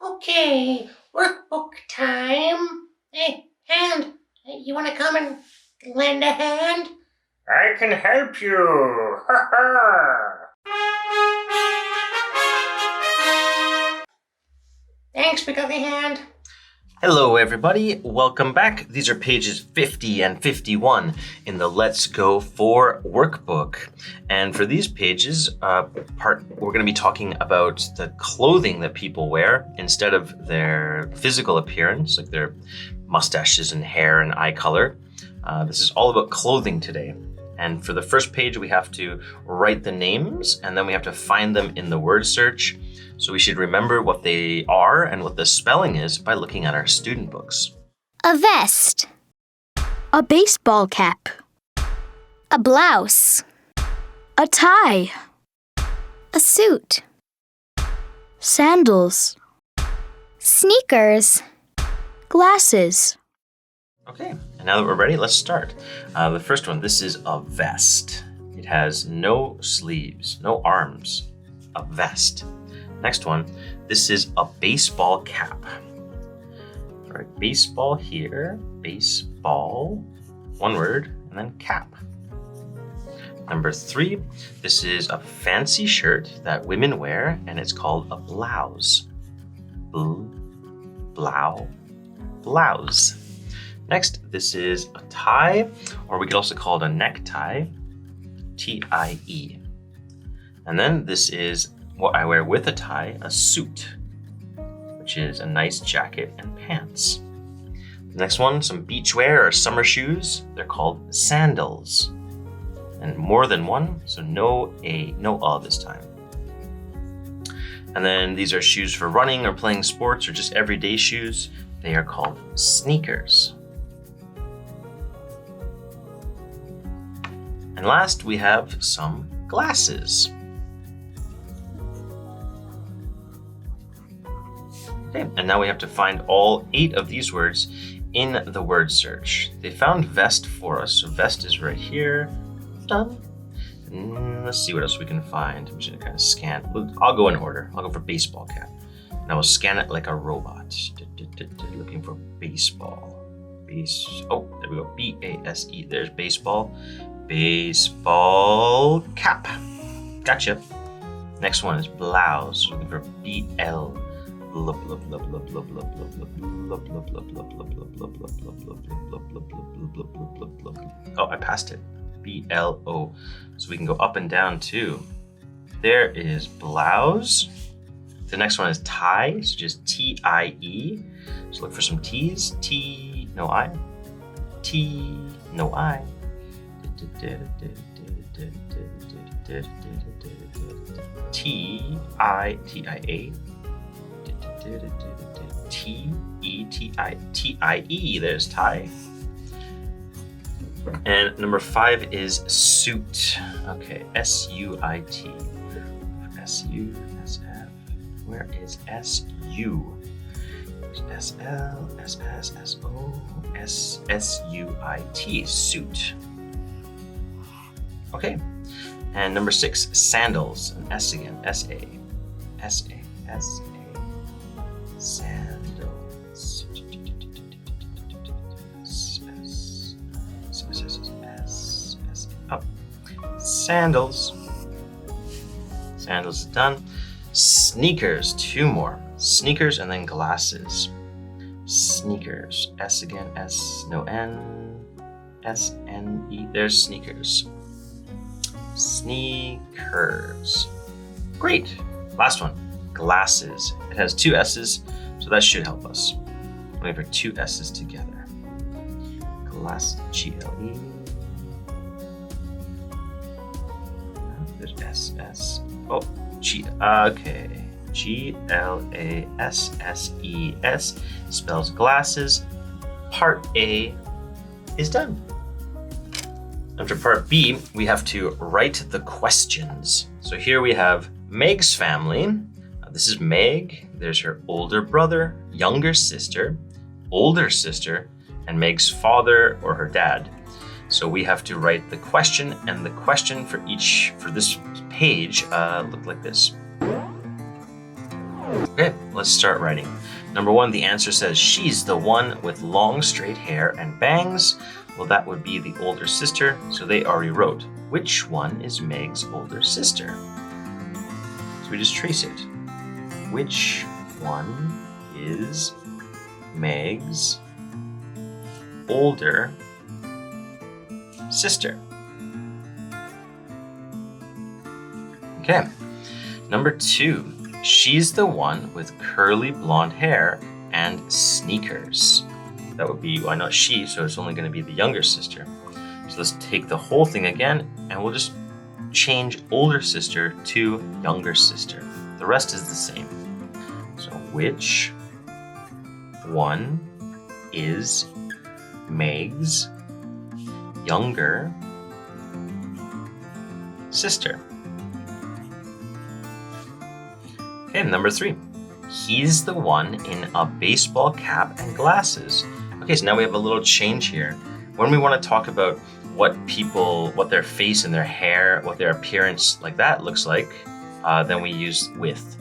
Okay, workbook time. Hey, hand, you want to come and lend a hand? I can help you. Ha ha. Thanks, Big Ugly Hand. Hello everybody, welcome back. These are pages 50 and 51 in the Let's Go 4 workbook. And for these pages, we're going to be talking about the clothing that people wear instead of their physical appearance, like their mustaches and hair and eye color. This is all about clothing today. And for the first page, we have to write the names and then we have to find them in the word search. So we should remember what they are and what the spelling is by looking at our student books. A vest. A baseball cap. A blouse. A tie. A suit. Sandals. Sneakers. Glasses. Okay, and now that we're ready, let's start. The first one, this is a vest. It has no sleeves, no arms. A vest. Next one, this is a baseball cap. All right, baseball here, baseball, one word, and then cap. Number 3, this is a fancy shirt that women wear, and it's called a blouse. Blouse. Next, this is a tie, or we could also call it a necktie, T-I-E. And then this is what I wear with a tie, a suit, which is a nice jacket and pants. The next one, some beach wear or summer shoes. They're called sandals. And more than one, so no A this time. And then these are shoes for running or playing sports or just everyday shoes. They are called sneakers. And last, we have some glasses. Okay, and now we have to find all 8 of these words in the word search. They found vest for us, so vest is right here. Done. Let's see what else we can find. I'm just gonna kind of scan. I'll go in order. I'll go for baseball cap. And I will scan it like a robot. Looking for baseball. Oh, there we go. B-A-S-E. There's baseball. Baseball cap. Gotcha. Next one is blouse. Looking for B-L. Oh, I passed it. B-L-O. So we can go up and down too. There is blouse. The next one is tie, so just T-I-E. So look for some T's. T, no I. T, no I. T-I-T-I-A. T-E-T-I-T-I-E, there's tie. And number 5 is suit. Okay, S-U-I-T. S-U, S-F. Where is S-U? There's S-L, S-S, S-O, S-S-U-I-T, suit. Okay, and number 6, sandals. An S again, S-A. S-A, S-A. Sandals. Up. Sandals. Sandals is done. Sneakers, 2 more. Sneakers and then glasses. Sneakers. S again, S, no N. S-N-E. There's sneakers. Sneakers. Great. Last one. Glasses. It has 2 S's, so that should help us. Looking for 2 S's together. Glass, G-L-E. There's S-S. Oh, G. Okay. G-L-A-S-S-E-S spells glasses. Part A is done. After part B, we have to write the questions. So here we have Meg's family. This is Meg. There's her older brother, younger sister, older sister, and Meg's father or her dad. So we have to write the question, and the question for this page looked like this. Okay, let's start writing. Number 1, the answer says she's the one with long straight hair and bangs. Well, that would be the older sister, so they already wrote. Which one is Meg's older sister? So we just trace it. Which one is Meg's older sister? Okay. Number 2. She's the one with curly blonde hair and sneakers. That would be, why not she, so it's only going to be the younger sister. So let's take the whole thing again, and we'll just change older sister to younger sister. The rest is the same. So which one is Meg's younger sister? Okay, number 3. He's the one in a baseball cap and glasses. Okay, so now we have a little change here. When we want to talk about what their face and their hair, what their appearance like that looks like, then we use with.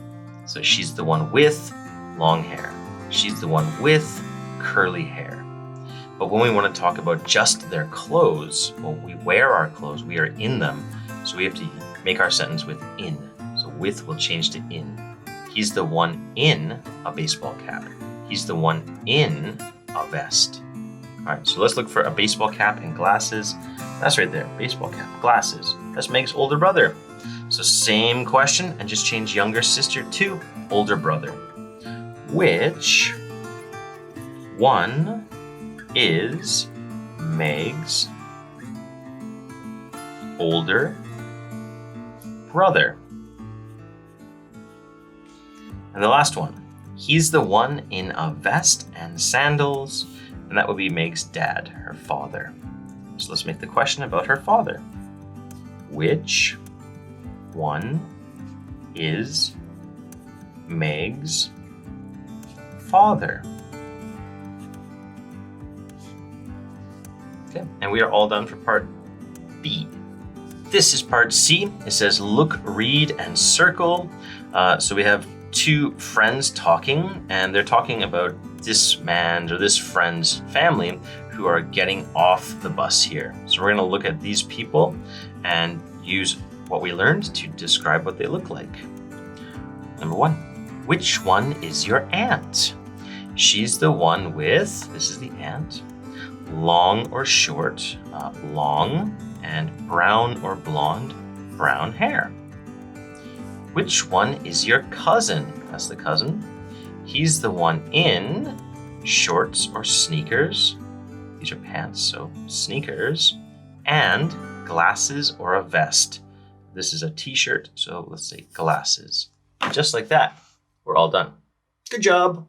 So she's the one with long hair. She's the one with curly hair. But when we want to talk about just their clothes, well, we wear our clothes, we are in them. So we have to make our sentence with in. So with will change to in. He's the one in a baseball cap. He's the one in a vest. All right, so let's look for a baseball cap and glasses. That's right there, baseball cap, glasses. That's Meg's older brother. So same question, and just change younger sister to older brother. Which one is Meg's older brother? And the last one, he's the one in a vest and sandals, and that would be Meg's dad, her father. So let's make the question about her father. Which one is Meg's father? Okay, and we are all done for part B. This is part C. It says look, read, and circle. So we have 2 friends talking, and they're talking about this man's or this friend's family who are getting off the bus here. So we're going to look at these people and use what we learned to describe what they look like. Number 1, which one is your aunt? She's the one with, this is the aunt, long or short, long, and brown or blonde, brown hair. Which one is your cousin? That's the cousin. He's the one in shorts or sneakers. These are pants, so sneakers. And glasses or a vest. This is a t-shirt, so let's say glasses. Just like that, we're all done. Good job.